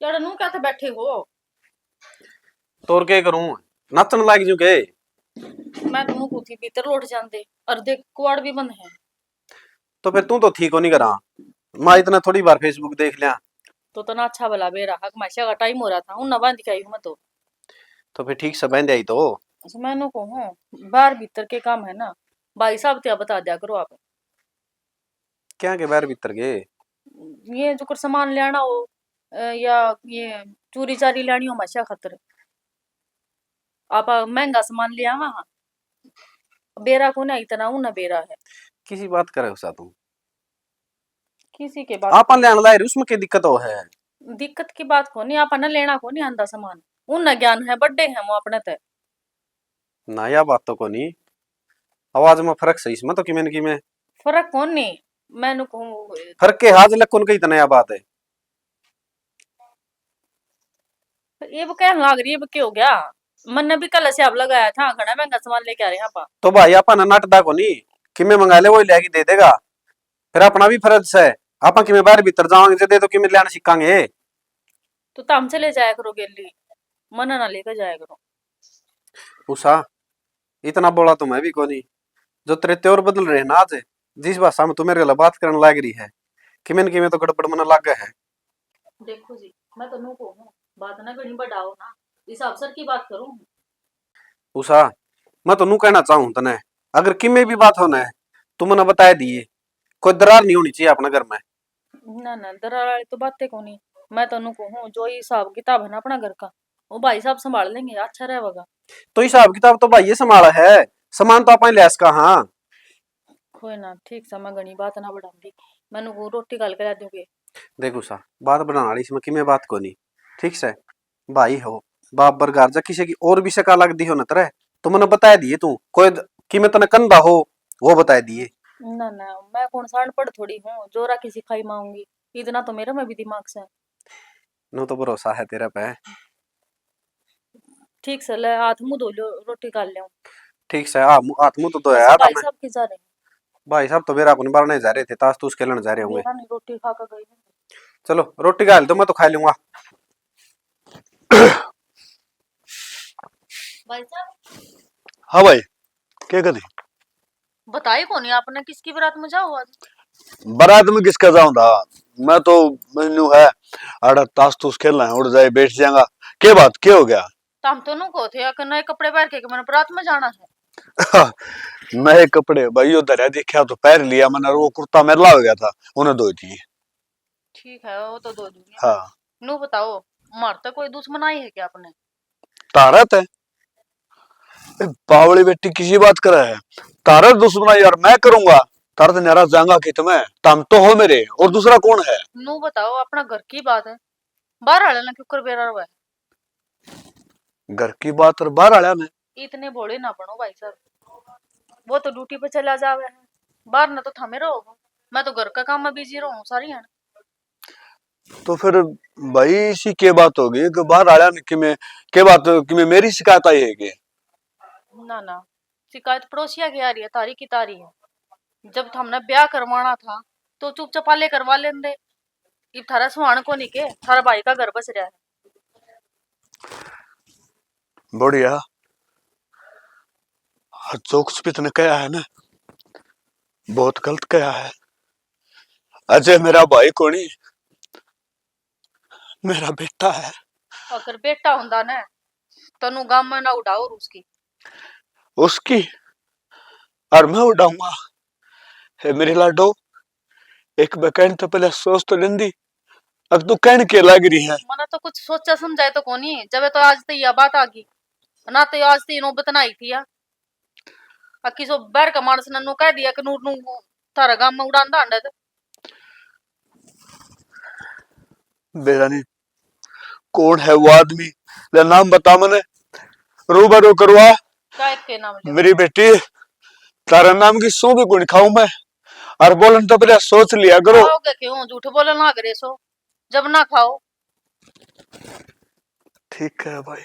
यार नू क्या बैठे हो, तो और क्या करूं, नचन लाग जू के। मैं तुम को थी भीतर लौट जाते और देख कुआड़ भी बंद है। तो फिर तू तो ठीक हो नहीं करा, मैं इतना थोड़ी बार फेसबुक देख लिया। तो ना अच्छा भला बेरा हक माशा का टाइम हो रहा था, उन ना बांध के आई हूं मैं तो फिर ठीक से बहन आई तो। तो मैंने को हूँ बाहर भीतर के काम है ना, भाई साहब क्या बता दिया करो आप। क्या के बाहर भीतर के, ये जो कर सामान लेना हो या ये चूरी चारी लेनी हो माशा खातर, आप महंगा सामान ले आवा हाँ, बेरा को ना इतना ऊ ना बेरा है। किसी बात करे उसा तू, किसी के बात आपन लेने लाए उसमें क्या दिक्कत हो है। दिक्कत की बात को नहीं, आप ना लेना को नहीं आंदा सामान, उन ना ज्ञान है बड्डे है वो अपने ते। ना या बात तो को नहीं, आवाज में फर्क सही इसमें तो कि में फर्क कौन नहीं, मैंने कहूँ फर्क के हाथ लग कौन कही इतना या बात है। ये वो क्या लाग रही है, क्या हो गया, मैंने भी कल से आप लगाया था घना महंगा सामान लेके आ रहे हैं आप। तो भाई अपन नटदा को नहीं कि मैं मंगा ले वो लेके दे देगा, फिर अपना भी फर्ज है, आपा कि मैं बाहर भीतर जाओगे दे तो कि मैं लेना सीखांगे। तो ताम से ले जाया करो गेली, मना ना लेकर जाया करो। उषा इतना बोला तो मैं भी को नहीं, जो तेरे त्योर बदल रहे ना आज, जिस भाषा में तू मेरे गला बात करने लग रही है कि मैंने तो गड़बड़ मन लग गया है। देखो जी मैं तो नु को हूँ, बात ना कहीं बढ़ाओ ना, इस अवसर की बात करूँ। उषा मैं तो नू कहना चाहूँ तने, अगर किमें भी बात होना है तू मने बता दिए, कोई दरार नहीं होनी चाहिए अपने घर में। ना ना दरार वाली तो बातें को नहीं, मैं तो नु को हूँ जो ये हिसाब किताब है ना अपना घर का, वो भाई साहब संभाल लेंगे, अच्छा रहेगा। तो हिसाब किताब तो भाई ये संभाला है, सामान तो अपन लैस का। हाँ कोई ना ठीक समय गणी बात ना बढ़ाऊंगी, मैंने को रोटी काल के ला दूंगी। देख उषा बात बनाने वाली इसमें किमें बात को नहीं, ठीक से भाई हो बाप बरगार जा किसी की और भी शका लग दी हो न तरह तो मैंने बता दिए, तू कोई कि मैं तने कंधा हो वो बता दिए। ना ना मैं कौन सा अनपढ़ थोड़ी हूँ जोरा की सिखाई मांगूंगी, इतना तो मेरा में भी दिमाग से है। नो तो भरोसा है तेरा पे। ठीक से ले हाथ मुंह धो लो रोटी काल ले। ठीक से हाथ मुंह तो वैसे यार भाई मैं, साहब की जा रहे हैं, भाई साहब तो मेरा अपन बारने जा रहे थे, ताश तूश खेलने जा रहे होंगे। बेरा नहीं रोटी खा कर गई है। चलो रोटी खा तो मैं तो खा लूंगा। भाई साहब हाँ भाई क्या कर बताइए कौन है आपने किसकी बारात में जाओ आज। बारात में किसका जाऊं था मैं तो, मेनू है आड़ा ताश तूश खेलना है, उड़ जाए बैठ जाएगा। क्या बात क्या हो गया? तो हम तो नु को थे कि नए कपड़े पहन के मैंने बारात में जाना है। नए कपड़े भाई उधर है देखा तो पहन लिया मैंने, वो कुर्ता मेला हो गया था उन्हें धोई थी। ठीक है वो तो दो दूंगी। हाँ नु बताओ मारता कोई दुश्मन आई है क्या आपने। तारत है बावड़ी बेटी किसी बात करा है, तारत दुश्मना यार मैं करूंगा, तारत नाराज जाऊंगा कि तुम्हें तुम तो हो मेरे और दूसरा कौन है? नु बताओ अपना घर की बात है, बाहर वाले ने क्यों कर बेरा हुआ है। घर की बात और बाहर आया में इतने भोले ना बनो भाई साहब, वो तो ड्यूटी पे चला जावे है, बाहर ना तो थमे रहो, मैं तो घर का काम में बिजी रहूं सारी है। तो फिर भाई इसी के बात होगी कि बाहर आया कि मैं के बात कि मैं मेरी शिकायत आई है कि ना ना शिकायत पड़ोसिया की आ रही है, तारी की तारी है, जब हमने ब्याह करवाना था तो चुपचाप पाले करवा लेंदे, इब थारा सुहान को नहीं के थारा भाई का घर बस रहा है। बढ़िया। जो कुछ भी तूने कहा है ना, बहुत गलत कहा है। अजय मेरा भाई कोनी, मेरा बेटा है। अगर बेटा हुंदा ना तनु गाम में ना उड़ाओ उसकी। उसकी और मैं उड़ाऊंगा। हे मेरी लाडो, एक बकैन तो पहले सोच तो लेंदी, अब तू कहने के लग रही है। मना तो कुछ सोचा समझाए तो कोनी, जब तो आज तो यह बात आ गई ना, तो आज तो नौबत ना आई थी या अक्की सो बैर का मानस नन्नू कह दिया कि नूर नू थारा गाम में उड़ान दांडा तो बेरानी कौन है वो आदमी, ले नाम बता मने, रूबरू करवा। काय के नाम ले मेरी बेटी, तारा नाम की सू भी गुण खाऊं मैं, और बोलन तो पहले सोच लिया करो। खाओगे क्यों, झूठ बोले ना करे सो, जब ना खाओ। ठीक है भाई,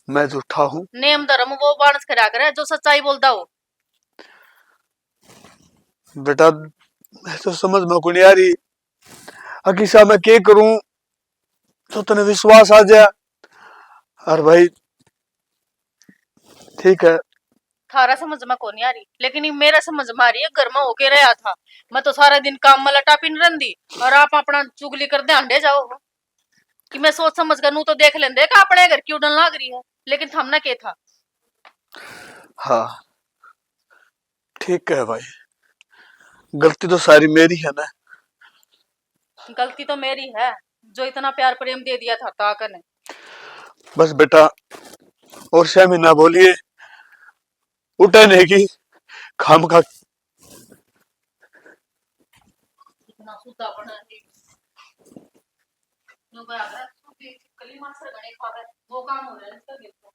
मैं झूठा हूँ। नेम धर्म वो बाणस करा करे जो सच्चाई बोलता हो। बेटा मैं तो समझ में को नहीं आ रही, अकीसा मैं क्या करूं तो तने विश्वास आ जाए। और भाई ठीक है, थारा समझ में को नहीं आ रही, लेकिन ये मेरा समझ में आ रही है। घर में होके रहा था, मैं तो सारा दिन काम में लटा पिन रही, और आप अपना चुगली कर दे अंडे जाओ कि मैं सोच समझ कर नू तो देख लेंदे कि अपने घर की उड़न लाग रही है, लेकिन थमना के था। हाँ ठीक है भाई, गलती तो सारी मेरी है ना। गलती तो मेरी है, जो इतना प्यार प्रेम दे दिया था ताकत ने। बस बेटा और शामी ना बोलिए, उठे नहीं की खाम खा। इतना सुता बना है नो बराबर कली मास्टर गणे खावे वो काम हो रहा है इसका देखो।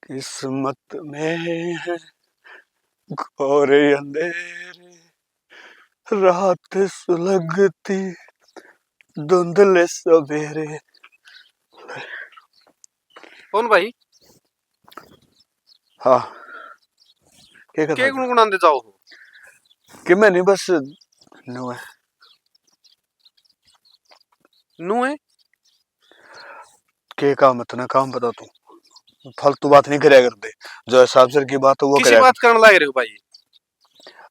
किस्मत में है घोर अंधेरे, रात सुलगती धुंधले सवेरे। कौन भाई हाँ क्या कर के रहा गुनगुनाते जाओ हो? कि मैं नहीं बस नो है। नू है के काम है तूने काम बता तू, फालतू बात नहीं करे करते, जो हिसाब से की बात है वो किसी करे। बात करने लग रहे हो भाई?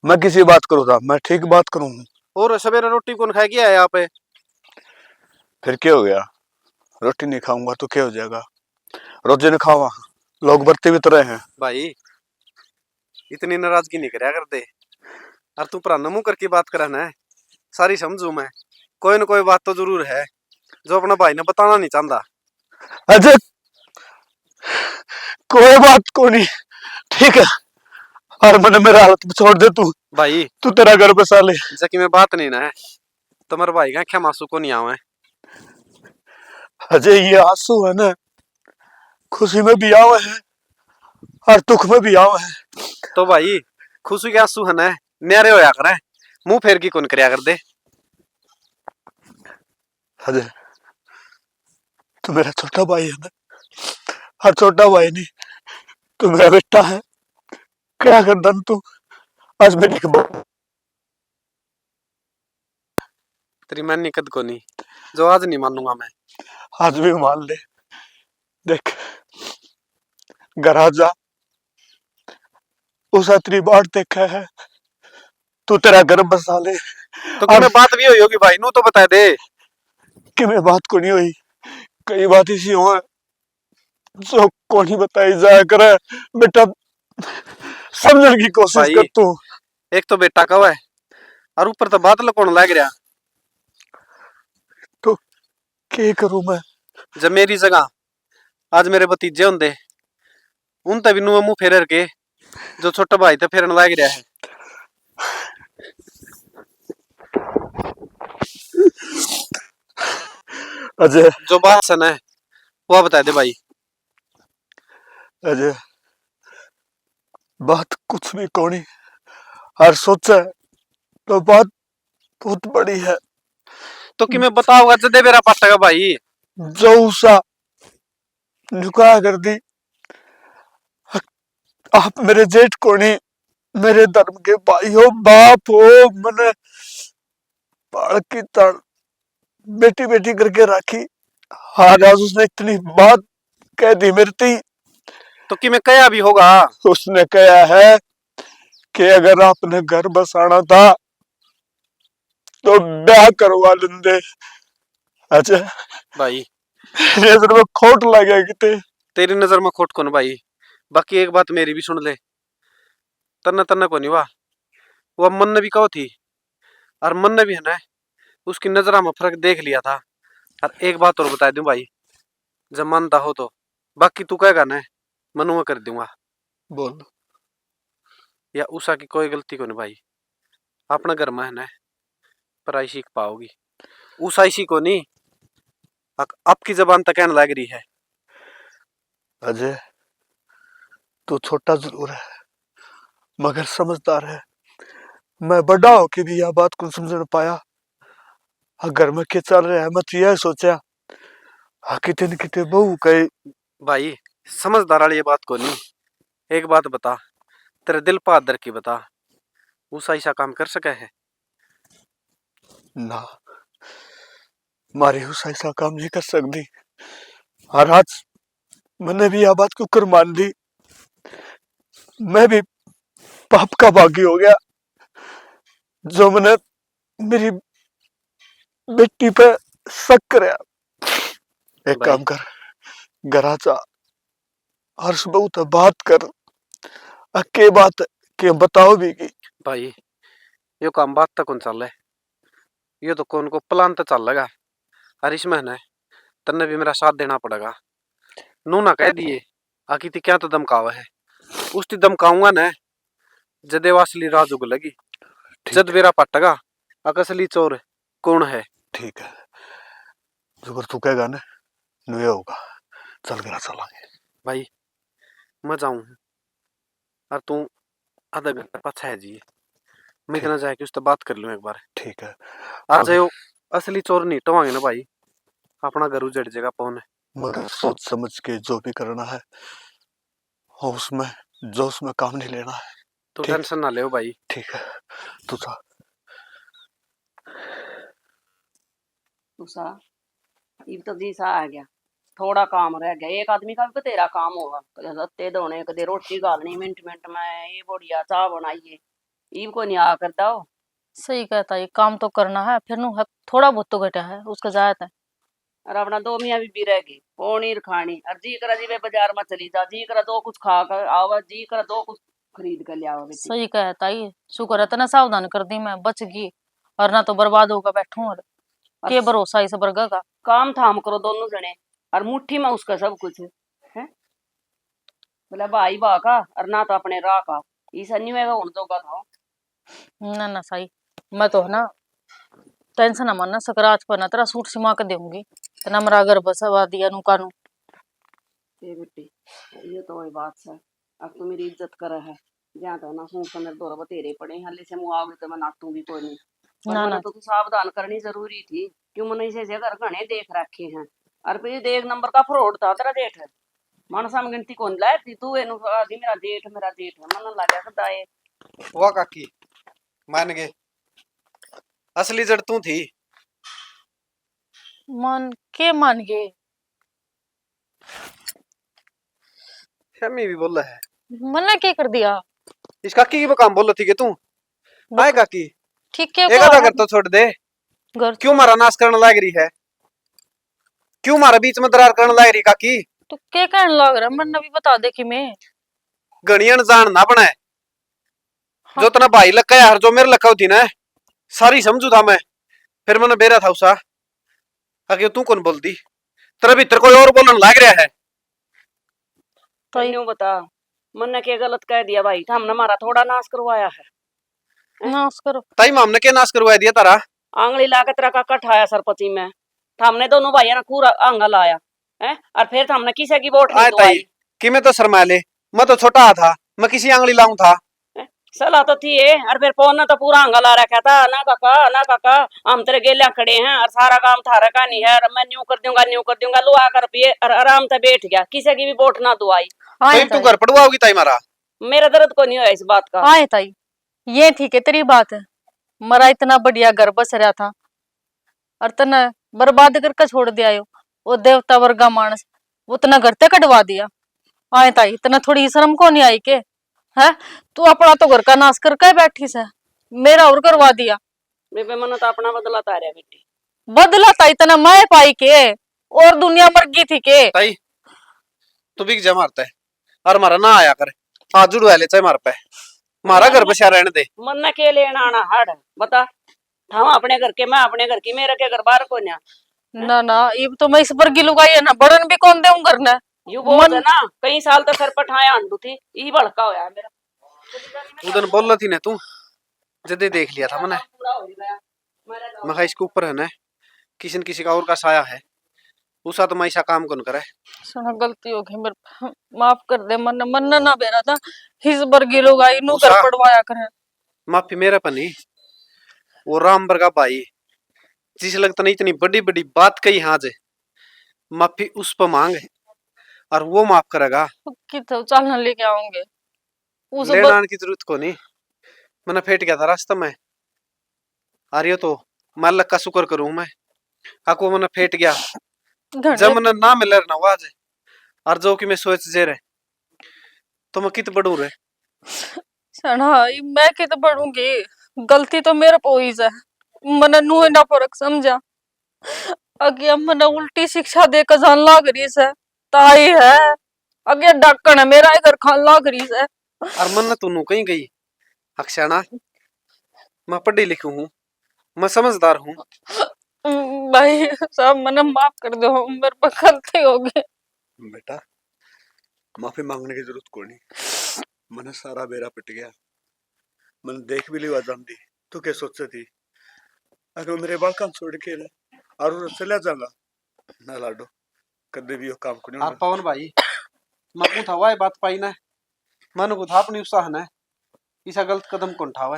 मैं किसी बात करूँ था, मैं ठीक बात करूँ। और सवेरे रोटी कौन खा गया है यहाँ पे? फिर क्या हो गया, रोटी नहीं खाऊंगा तो क्या हो जाएगा, रोजे नहीं खावा, लोग बरते भी तो रहे हैं। भाई इतनी नाराजगी नहीं करया करते, और तू पुराना मुंह करके बात करा ना, सारी समझू मैं। कोई ना कोई बात तो जरूर है जो अपना भाई ने बताना नहीं चाहता। अजय कोई बात को नहीं, ठीक है, और मैंने मेरा हालत में छोड़ दे तू, भाई तू तेरा घर बसा ले। जबकि मैं बात नहीं ना है तुम्हारे भाई का क्या मासू को नहीं आवे। अजय ये आंसू है ना, खुशी में भी आवे है और दुख में भी आवे है। तो भाई खुशी के आंसू है ना न्यारे होया करे, मुंह फेर की कौन करया कर दे। अजय तू मेरा छोटा भाई है ना, और छोटा भाई नहीं, तू मेरा बेटा है। क्या कर दन तू आज मेरी तेरी मैं निकद को नहीं, जो आज नहीं मानूंगा मैं। आज भी मान ले, देख घर आ जा, उस आखिरी बार देखा है, तू तेरा घर बसा ले। तो कि मैं बात भी हुई होगी भाई, नू तो बता दे कि मैं बात को नहीं हुई, कई बात ऐसी हो जो को नहीं बताई जाया करे। बेटा समझने की कोशिश भाई। कर तू। एक तो बेटा कव है और ऊपर तो बात लकोण लग रहा। तो क्या करूं मैं, जब मेरी जगह आज मेरे भतीजे होंगे उन तभी नु मुंह फेर के जो छोटा भाई थे फेरन लग रहा है। अजय जो बात सन है वो बता दे भाई। अजय बात कुछ भी कोनी, और सोचा तो बात बहुत बड़ी है। तो कि मैं बताऊंगा जदे मेरा पट्टा भाई जो उसा नुका कर दी, आप मेरे जेठ कोनी, मेरे धर्म के भाई हो, बाप हो, मैंने बालक की तड़ बेटी बेटी करके रखी। आज आज उसने इतनी बात कह दी मेरे ती। तो कि मैं कया भी होगा। उसने कहा है कि अगर आपने घर बसाना था तो ब्याह करवा लेंदे। अच्छा भाई नजर में खोट लगे कि तेरी नजर में खोट कौन भाई। बाकी एक बात मेरी भी सुन ले। तन्ना तन्ना को नहीं वाह, वो मन ने भी कहो थी और मन ने भी है ना उसकी नजरा में फर्क देख लिया था। और एक बात और बता दूं भाई, जब मानता हो तो, बाकी तू कहेगा ना मनु में कर दूंगा। बोल। या उषा की कोई गलती को नहीं भाई, अपना घर में है ना पराई सीख पाओगी। उषा इसी को नहीं आपकी जबान तक कहने लग रही है। अजय तू छोटा जरूर है मगर समझदार है। मैं बड़ा होके भी यह बात को समझ न पाया। घर में क्या चल रहा है मैं तो यह सोचा कितने न कितने बहू कहे। भाई समझदार वाली ये बात को नहीं। एक बात बता, तेरे दिल पादर की बता, उषा ऐसा काम कर सके है? ना मारी उस ऐसा काम नहीं कर सकती। और आज मैंने भी यह बात को कर मान ली। मैं भी पाप का भागी हो गया जो मैंने मेरी बेटी पे शक कराया। एक भाई काम कर घर आ जा और सुबह तो बात कर के बात के बताओ भी की। भाई यो काम बात तक कौन चल है, ये तो कौन को प्लान तो चल लगा। और इसमें है ना तन्ने भी मेरा साथ देना पड़ेगा। नू ना कह दिए आखिर ती क्या तो दमकावा है, उसती दमकाऊंगा ना जदेव असली राज उग लगी। जद बेरा पटगा असली चोर कौन है। ठीक है जो तू कहेगा ना नुए होगा। चल घर चलांगे। भाई मैं जाऊं और तू आधा घंटा पाछा है जी, मैं इतना जाए कि उससे बात कर लूं एक बार। ठीक है आ जाओ, असली चोर नहीं टवांगे ना भाई, अपना घर उजड़ जाएगा पौन है। मगर सोच समझ के जो भी करना है और उसमें जो उसमें काम नहीं लेना है। तू ठीक टेंशन ना ले भाई। ठीक है तू जा। उषा इब तो जी सा आ गया, थोड़ा काम रह गया। एक आदमी का भी तो तेरा काम होगा, कदे सत्ते धोने कदे रोटी गालनी मिनट मिनट में, ये बढ़िया चाह बनाइए इब को नहीं आ करता हो। सही कहता है, काम तो करना है फिर नु थोड़ा बहुत तो घटा है उसका जायत है। और अपना दो मियाँ भी रह गई पोनीर खानी। और जी करा जी वे बाजार में चली जा, जी करा दो कुछ खा कर आवा, जी करा दो कुछ खरीद कर ले आओ बेटी। सही कहता है, शुक्र है तना सावधान कर दी मैं बच गई, और ना तो बर्बाद होकर बैठूं। और के भरोसा इस बर्गा का। काम थाम करो दोनों जने और मुट्ठी में उसका सब कुछ है। बोला भाई बा का और ना तो अपने राह का इस अन्य में उड़ दोगा था। ना ना सही, मैं तो है ना टेंशन ना मानना, सकरात पर ना तेरा सूट सिमा के दूंगी तना मरा घर बसवा दिया नु कानू। ये बेटी ये तो वही बात है। अब तो मेरी इज्जत कर है जहाँ तो ना सूट मेरे दो बतेरे पड़े हाले से मुँह आओगे तो मैं नाटू भी कोई नहीं। पर ना मैंने ना तो सावधान करनी जरूरी थी क्यों मैंने इसे घर घने देख रखे हैं। और फिर एक नंबर का फ्रॉड था तेरा जेठ। मन सम गिनती कौन लाए थी तू एनु आदि मेरा जेठ है मन लगा कदा ये। वाह काकी मान गए, असली जड़ तू थी। मान के मान गए? शमी भी बोला है मना क्या कर दिया? इस काकी की वो काम बोल थी कि तू आए काकी ठीक है एक आधा घर तो छोड़ दे। घर क्यों मारा नाश करने लग रही है, क्यों मारा बीच में दरार करने लग रही काकी। तो क्या कहने लग रहा है मन भी बता दे कि मैं गणियन जान ना बने। जो तना भाई लग यार जो मेरे लगा थी ना सारी समझू था मैं। फिर मैंने बेरा था उसा आगे तू कौन बोल दी, तेरा भीतर कोई और बोलने लग रहा है। तो यूं बता मन ने क्या गलत कह दिया भाई था हमने हमारा थोड़ा नाश करवाया है। नाश करो ताई मामने क्या नाश करवा दिया तारा। आंगली ला के तेरा काका ठाया सरपति में हमने दोनों भाइयों ने पूरा आंगा लाया है। और फिर हमने किसी की वोट नहीं आए ताई दवाई। कि मैं तो शर्मा ले, मैं तो छोटा था, मैं किसी आंगली लाऊं था। सलाह तो थी ये और फिर पौन ने तो पूरा आंगा ला रखा था ना काका हम तेरे गेलिया खड़े हैं और सारा काम थारा का नहीं है। और मैं न्यू कर दूंगा लो आकर पिए और आराम से बैठ गया किसी की भी वोट ना दुआई। आए तू घर पड़वाओगी ताई मारा। मेरा दर्द को नहीं हुआ इस बात का। आए ताई ये ठीक है तेरी बात है, मरा इतना बढ़िया घर बस रहा था और तने बर्बाद करके छोड़ दिया यो वो देवता वर्गा मानस वो तना घर ते कटवा दिया आए ताई तना थोड़ी शर्म को नहीं आई के है तू अपना तो घर का नाश करके बैठी से मेरा और करवा दिया बेबे मन तो अपना बदला तारिया बेटी बदला ताई तना मैं पाई के और दुनिया मर गई थी के ताई तू भी जा मारता है और मारा ना आया कर हाथ जुड़वा ले चाहे मार पे मारा घर बसा रहने दे। मन ने के लेना आना हाड़ बता हम अपने घर के मैं अपने घर की मेरा के घर बाहर को ना ना ना ये तो मैं इस पर की लुगाई है ना बड़न भी कौन दे घर ने यू बोल है ना कई साल तक सर पठाया अंडू थी ई भड़का होया मेरा उधर बोल रही थी ना तू जदे देख लिया था मैंने मैं कहा इसके ऊपर है ना किसी न किसी का और का साया है उसा तो मैं ऐसा काम कौन करे। सुना गलती हो गई मेरे माफ कर दे मन मन ना बेरा था हिस बरगी लोग आई नु कर उषा। पड़वाया करे माफी मेरा पनी वो राम बरगा भाई जिस लगता नहीं इतनी बड़ी बड़ी बात कही आज माफी उस पर मांग और वो माफ करेगा। कितो चलना लेके आओगे उस लेना आने की जरूरत को नहीं मैंने फेट गया था रास्ता में आ रही हो तो मालिक का शुक्र करूं मैं काको मैंने फेट गया जब मैंने ना मिले ना आज और जो कि मैं सोच जे रहे तो मैं कित बढ़ू रे सना मैं कित बढ़ूंगी गलती तो मेरे को ही है मन नु ना फर्क समझा अगे मन उल्टी शिक्षा दे के जान लाग रही है ताई है अगे डाकण है मेरा इधर खान लाग रही है और मन तू नु कहीं गई अक्षाणा मैं पढ़ी लिखी हूँ मैं समझदार हूँ। भाई साहब मन माफ कर दो मेरे पर गलती हो गई बेटा माफी मांगने की जरूरत कोई नहीं मैंने सारा बेरा पिट गया मैंने देख भी लिया जानती तू क्या सोच थी अगर मेरे बालका छोड़ के ले और चला जाऊंगा ना लाडो कदे भी वो काम को नहीं और पवन भाई मैं था वाह बात पाई ना मन को था अपनी उत्साह ना ऐसा गलत कदम कौन उठावा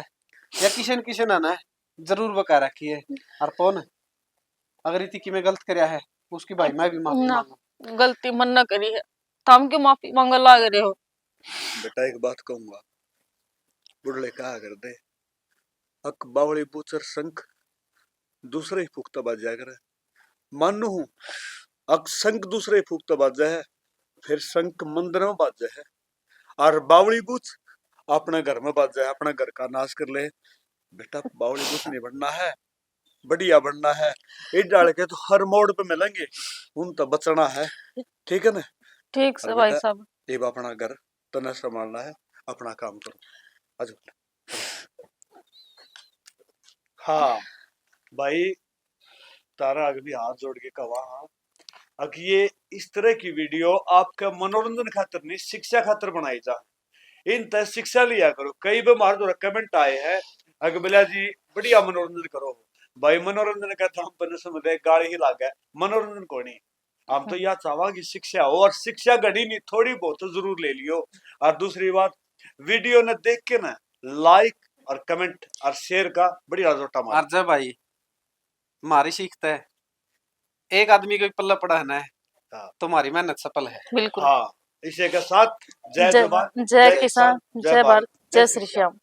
या किसी न किसी ना जरूर बका रखी है और पवन अगर इतनी की मैं गलत करया है उसकी भाई मैं भी माफी ना मांगू गलती मन न करी है तुम क्यों माफी मांग लाग रहे हो बेटा एक बात कहूंगा बुढ़ले कहा कर दे अक बावली बूचर संख दूसरे ही फूकता बाज जाया करे मानू हूं अक संख दूसरे ही फूकता बाज जाए फिर संख मंदिर में बाज जाए और बावली बूच अपने घर में बाज जाए अपना घर का नाश कर ले बेटा बावली बूच नहीं बनना है बढ़िया बनना है इस डाल के तो हर मोड़ पे मिलेंगे उन तो बचना है ठीक है ना ठीक से भाई साहब ये अपना घर तना संभालना है अपना काम करो आज हाँ भाई तारा अगर भी हाथ जोड़ के कहा हाँ अगर ये इस तरह की वीडियो आपका मनोरंजन खातर नहीं शिक्षा खातर बनाई जा इन तय शिक्षा लिया करो कई बार हमारे द्वारा कमेंट आए हैं अगर बिला जी बढ़िया मनोरंजन करो भाई मनोरंजन का हम पहले समझे गाड़ी ही लाग है मनोरंजन को नहीं हम तो यह चाहवा की शिक्षा हो और शिक्षा घड़ी नहीं थोड़ी बहुत तो जरूर ले लियो और दूसरी बात वीडियो ने देख के ना लाइक और कमेंट और शेयर का बढ़िया जोटा मार और जब भाई मारी सीखता है एक आदमी को पल्ला पड़ा है ना हाँ। तुम्हारी मेहनत सफल है। बिल्कुल हाँ इसी के साथ जय जवान जय किसान जय भारत जय श्री श्याम।